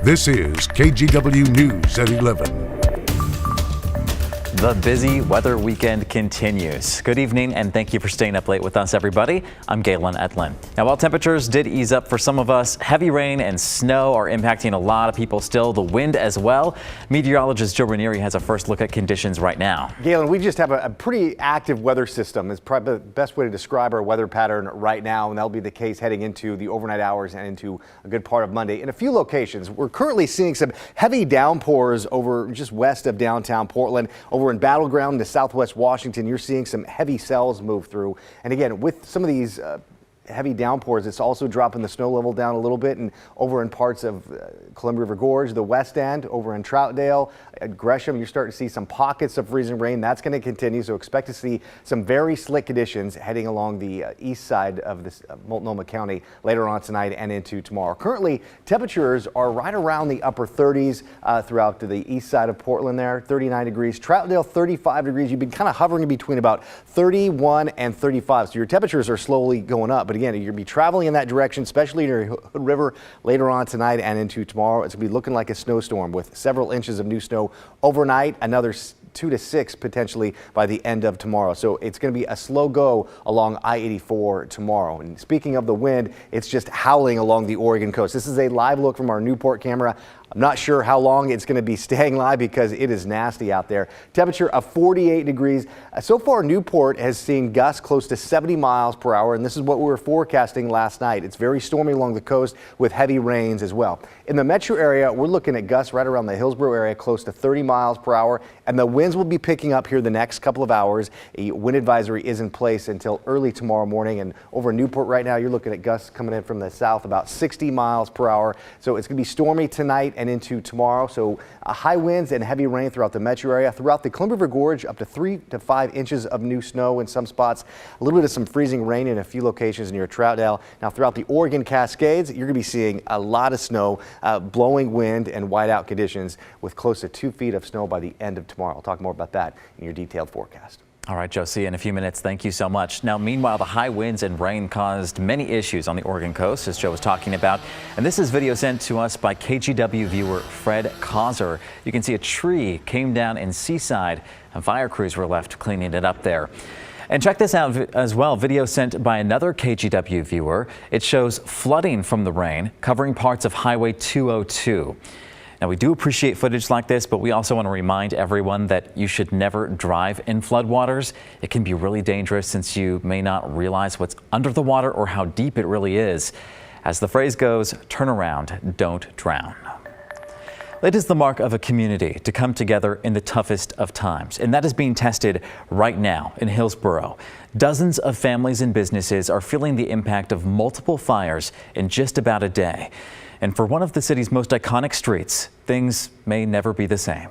This is KGW News at 11. The busy weather weekend continues. Good evening and thank you for staying up late with us, everybody. I'm Galen Etlin. Now, while temperatures did ease up for some of us, heavy rain and snow are impacting a lot of people still. The wind as well. Meteorologist Joe Ranieri has a first look at conditions right now. Galen, we just have a pretty active weather system. It's probably the best way to describe our weather pattern right now, and that'll be the case heading into the overnight hours and into a good part of Monday. In a few locations, we're currently seeing some heavy downpours over just west of downtown Portland. Over in Battleground to southwest Washington, you're seeing some heavy cells move through. And again, with some of these heavy downpours, it's also dropping the snow level down a little bit. And over in parts of Columbia River Gorge, the West End, over in Troutdale, at Gresham, you're starting to see some pockets of freezing rain. That's going to continue, so expect to see some very slick conditions heading along the east side of this Multnomah County later on tonight and into tomorrow. Currently, temperatures are right around the upper 30s throughout to the east side of Portland there, 39 degrees. Troutdale, 35 degrees. You've been kind of hovering in between about 31 and 35, so your temperatures are slowly going up. But again, you're going to be traveling in that direction, especially near Hood River later on tonight and into tomorrow. It's going to be looking like a snowstorm with several inches of new snow overnight, another 2 to 6 potentially by the end of tomorrow. So it's going to be a slow go along I-84 tomorrow. And speaking of the wind, it's just howling along the Oregon coast. This is a live look from our Newport camera. I'm not sure how long it's going to be staying live because it is nasty out there. Temperature of 48 degrees. So far, Newport has seen gusts close to 70 miles per hour, and this is what we were forecasting last night. It's very stormy along the coast with heavy rains as well. In the metro area, we're looking at gusts right around the Hillsborough area, close to 30 miles per hour, and the winds will be picking up here the next couple of hours. A wind advisory is in place until early tomorrow morning, and over in Newport right now, you're looking at gusts coming in from the south about 60 miles per hour. So it's going to be stormy tonight and into tomorrow. So high winds and heavy rain throughout the metro area. Throughout the Columbia River Gorge, up to 3 to 5 inches of new snow in some spots. A little bit of some freezing rain in a few locations near Troutdale. Now throughout the Oregon Cascades, you're going to be seeing a lot of snow, blowing wind and whiteout conditions with close to 2 feet of snow by the end of tomorrow. I'll talk more about that in your detailed forecast. All right, Joe, see you in a few minutes. Thank you so much. Now, meanwhile, the high winds and rain caused many issues on the Oregon coast, as Joe was talking about. And this is video sent to us by KGW viewer Fred Causer. You can see a tree came down in Seaside, and fire crews were left cleaning it up there. And check this out as well. Video sent by another KGW viewer. It shows flooding from the rain covering parts of Highway 202. Now, we do appreciate footage like this, but we also want to remind everyone that you should never drive in floodwaters. It can be really dangerous since you may not realize what's under the water or how deep it really is. As the phrase goes, turn around, don't drown. It is the mark of a community to come together in the toughest of times, and that is being tested right now in Hillsborough. Dozens of families and businesses are feeling the impact of multiple fires in just about a day. And for one of the city's most iconic streets, things may never be the same.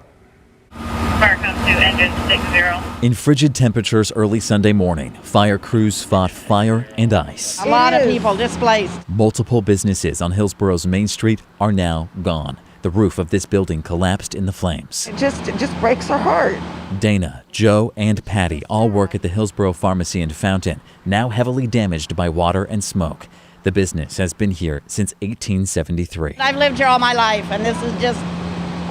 Fire comes to engine 60. In frigid temperatures early Sunday morning, fire crews fought fire and ice. A lot of people displaced. Multiple businesses on Hillsborough's Main Street are now gone. The roof of this building collapsed in the flames. It just breaks our heart. Dana, Joe, and Patty all work at the Hillsborough Pharmacy and Fountain, now heavily damaged by water and smoke. The business has been here since 1873. I've lived here all my life, and this is just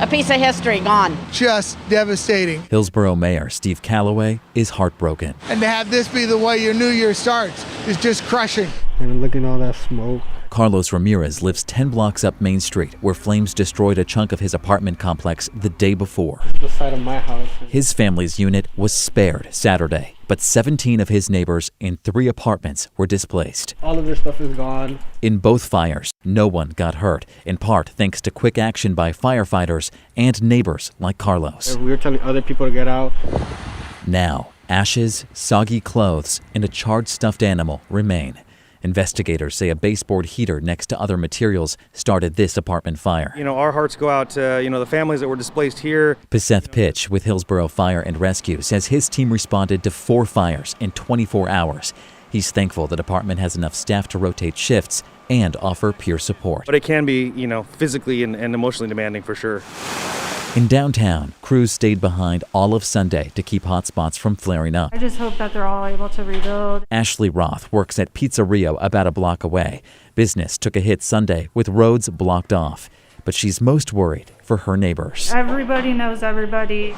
a piece of history gone. Just devastating. Hillsborough Mayor Steve Calloway is heartbroken. And to have this be the way your new year starts is just crushing. And looking at all that smoke. Carlos Ramirez lives 10 blocks up Main Street, where flames destroyed a chunk of his apartment complex the day before. The side of my house. His family's unit was spared Saturday, but 17 of his neighbors in 3 apartments were displaced. All of their stuff is gone. In both fires, no one got hurt, in part thanks to quick action by firefighters and neighbors like Carlos. We were telling other people to get out. Now, ashes, soggy clothes, and a charred stuffed animal remain. Investigators say a baseboard heater next to other materials started this apartment fire. Our hearts go out to, the families that were displaced here. Paseth Pitch with Hillsborough Fire and Rescue says his team responded to 4 fires in 24 hours. He's thankful the department has enough staff to rotate shifts and offer peer support. But it can be, physically and emotionally demanding for sure. In downtown, crews stayed behind all of Sunday to keep hotspots from flaring up. I just hope that they're all able to rebuild. Ashley Roth works at Pizza Rio about a block away. Business took a hit Sunday with roads blocked off. But she's most worried for her neighbors. Everybody knows everybody.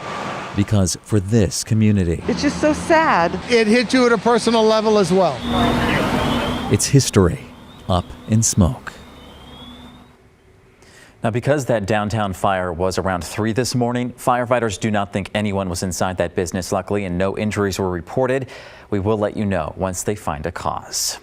Because for this community, It's just so sad. It hit you at a personal level as well. it's history up in smoke. Now, because that downtown fire was around 3 this morning, firefighters do not think anyone was inside that business, luckily, and no injuries were reported. We will let you know once they find a cause.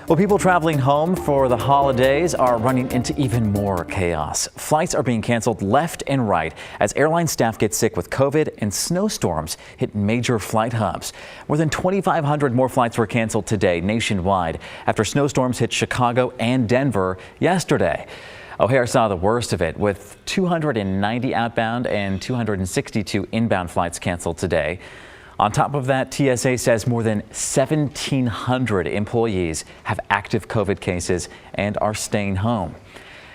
Well, people traveling home for the holidays are running into even more chaos. Flights are being canceled left and right as airline staff get sick with COVID and snowstorms hit major flight hubs. More than 2,500 more flights were canceled today nationwide after snowstorms hit Chicago and Denver yesterday. O'Hare saw the worst of it, with 290 outbound and 262 inbound flights canceled today. On top of that, TSA says more than 1,700 employees have active COVID cases and are staying home.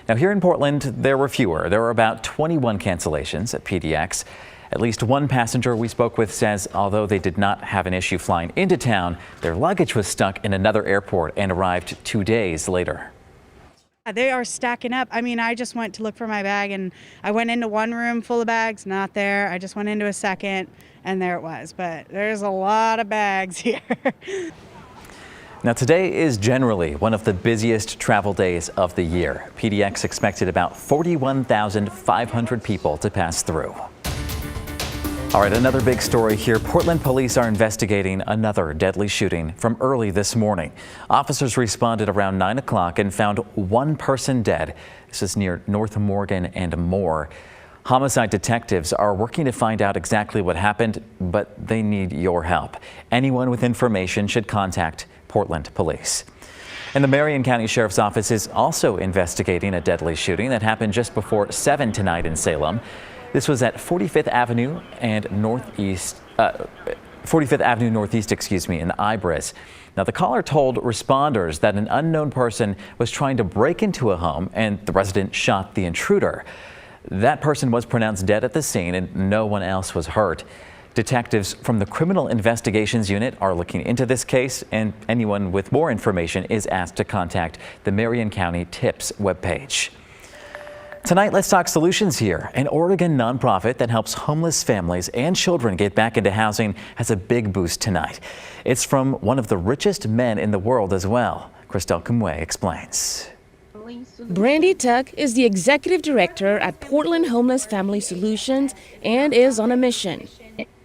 Now, here in Portland, there were fewer. There were about 21 cancellations at PDX. At least one passenger we spoke with says although they did not have an issue flying into town, their luggage was stuck in another airport and arrived 2 days later. They are stacking up. I mean, I just went to look for my bag and I went into one room full of bags, not there. I just went into a second and there it was. But there's a lot of bags here. Now, today is generally one of the busiest travel days of the year. PDX expected about 41,500 people to pass through. All right, another big story here. Portland police are investigating another deadly shooting from early this morning. Officers responded around 9 o'clock and found one person dead. This is near North Morgan and Moore. Homicide detectives are working to find out exactly what happened, but they need your help. Anyone with information should contact Portland Police. And the Marion County Sheriff's Office is also investigating a deadly shooting that happened just before 7 tonight in Salem. This was at 45th Avenue and Northeast, 45th Avenue Northeast, in Ibris. Now, the caller told responders that an unknown person was trying to break into a home and the resident shot the intruder. That person was pronounced dead at the scene and no one else was hurt. Detectives from the Criminal Investigations Unit are looking into this case, and anyone with more information is asked to contact the Marion County Tips webpage. Tonight, let's talk solutions here. An Oregon nonprofit that helps homeless families and children get back into housing has a big boost tonight. It's from one of the richest men in the world as well. Christelle Kumwe explains. Brandy Tuck is the executive director at Portland Homeless Family Solutions and is on a mission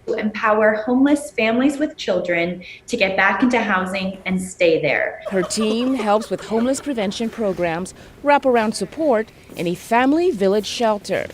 to empower homeless families with children to get back into housing and stay there. Her team helps with homeless prevention programs, wraparound support, and a family village shelter.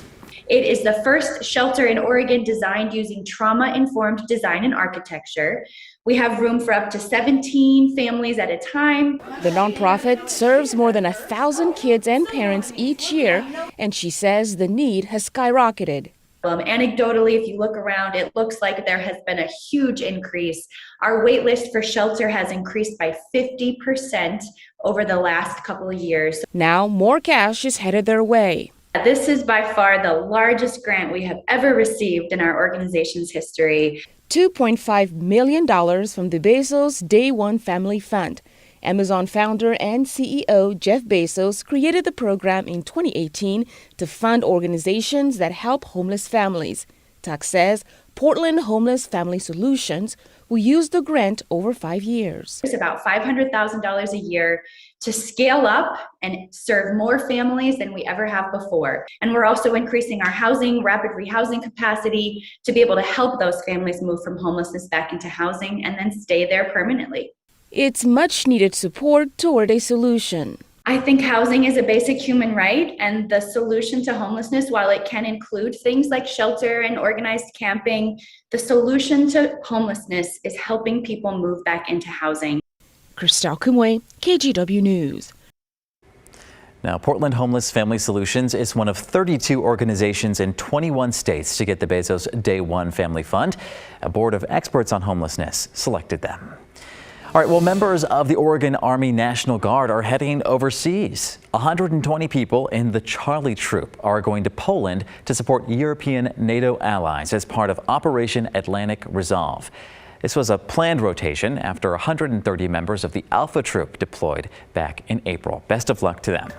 It is the first shelter in Oregon designed using trauma-informed design and architecture. We have room for up to 17 families at a time. The nonprofit serves more than 1,000 kids and parents each year, and she says the need has skyrocketed. Anecdotally, if you look around, it looks like there has been a huge increase. Our wait list for shelter has increased by 50% over the last couple of years. Now more cash is headed their way. This is by far the largest grant we have ever received in our organization's history. $2.5 million from the Bezos Day One Family Fund. Amazon founder and CEO Jeff Bezos created the program in 2018 to fund organizations that help homeless families. Tuck says Portland Homeless Family Solutions will use the grant over 5 years. It's about $500,000 a year to scale up and serve more families than we ever have before. And we're also increasing our housing, rapid rehousing capacity to be able to help those families move from homelessness back into housing and then stay there permanently. It's much needed support toward a solution. I think housing is a basic human right, and the solution to homelessness, while it can include things like shelter and organized camping, the solution to homelessness is helping people move back into housing. Christelle Kumwe, KGW News. Now, Portland Homeless Family Solutions is one of 32 organizations in 21 states to get the Bezos Day One Family Fund. A board of experts on homelessness selected them. All right, well, members of the Oregon Army National Guard are heading overseas. 120 people in the Charlie Troop are going to Poland to support European NATO allies as part of Operation Atlantic Resolve. This was a planned rotation after 130 members of the Alpha Troop deployed back in April. Best of luck to them.